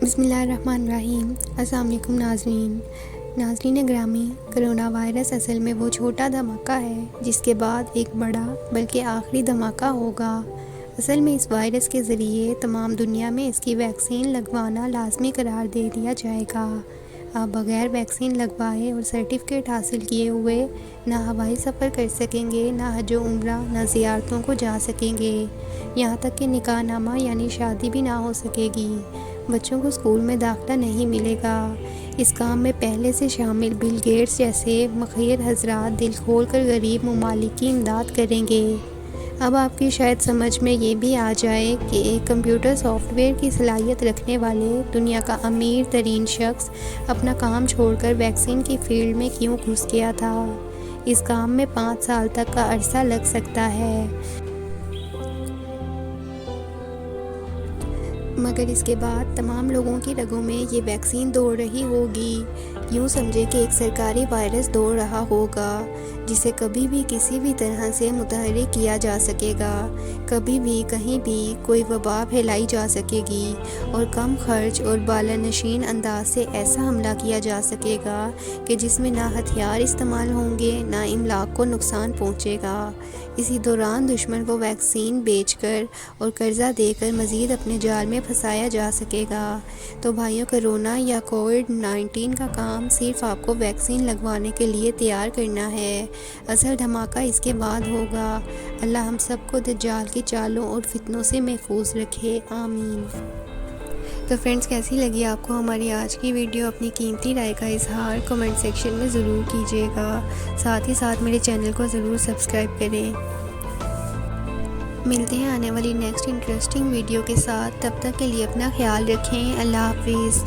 بسم اللہ الرحمن الرحیم۔ السلام علیکم ناظرین گرامی، کرونا وائرس اصل میں وہ چھوٹا دھماکہ ہے جس کے بعد ایک بڑا بلکہ آخری دھماکہ ہوگا۔ اصل میں اس وائرس کے ذریعے تمام دنیا میں اس کی ویکسین لگوانا لازمی قرار دے دیا جائے گا۔ آپ بغیر ویکسین لگوائے اور سرٹیفکیٹ حاصل کیے ہوئے نہ ہوائی سفر کر سکیں گے، نہ حج و عمرہ، نہ زیارتوں کو جا سکیں گے، یہاں تک کہ نکاح نامہ یعنی شادی بھی نہ ہو سکے گی۔ بچوں کو اسکول میں داخلہ نہیں ملے گا۔ اس کام میں پہلے سے شامل بل گیٹس جیسے مخیر حضرات دل کھول کر غریب ممالک کی امداد کریں گے۔ اب آپ کی شاید سمجھ میں یہ بھی آ جائے کہ ایک کمپیوٹر سافٹ ویئر کی صلاحیت رکھنے والے دنیا کا امیر ترین شخص اپنا کام چھوڑ کر ویکسین کی فیلڈ میں کیوں گھس گیا تھا۔ اس کام میں 5 سال تک کا عرصہ لگ سکتا ہے، مگر اس کے بعد تمام لوگوں کی رگوں میں یہ ویکسین دوڑ رہی ہوگی۔ یوں سمجھے کہ ایک سرکاری وائرس دوڑ رہا ہوگا جسے کبھی بھی کسی بھی طرح سے متحرک کیا جا سکے گا، کبھی بھی کہیں بھی کوئی وبا پھیلائی جا سکے گی اور کم خرچ اور بالانشین انداز سے ایسا حملہ کیا جا سکے گا کہ جس میں نہ ہتھیار استعمال ہوں گے، نہ املاک کو نقصان پہنچے گا۔ اسی دوران دشمن کو ویکسین بیچ کر اور قرضہ دے کر مزید اپنے جال میں پھنسایا جا سکے گا۔ تو بھائیوں، کرونا یا کووڈ-19 کا کام صرف آپ کو ویکسین لگوانے کے لیے تیار کرنا ہے، اصل دھماکہ اس کے بعد ہوگا۔ اللہ ہم سب کو دجال کی چالوں اور فتنوں سے محفوظ رکھے، آمین۔ تو فرینڈز، کیسی لگی آپ کو ہماری آج کی ویڈیو؟ اپنی قیمتی رائے کا اظہار کمنٹ سیکشن میں ضرور کیجیے گا، ساتھ ہی ساتھ میرے چینل کو ضرور سبسکرائب کریں۔ ملتے ہیں آنے والی نیکسٹ انٹرسٹنگ ویڈیو کے ساتھ، تب تک کے لیے اپنا خیال رکھیں۔ اللہ حافظ۔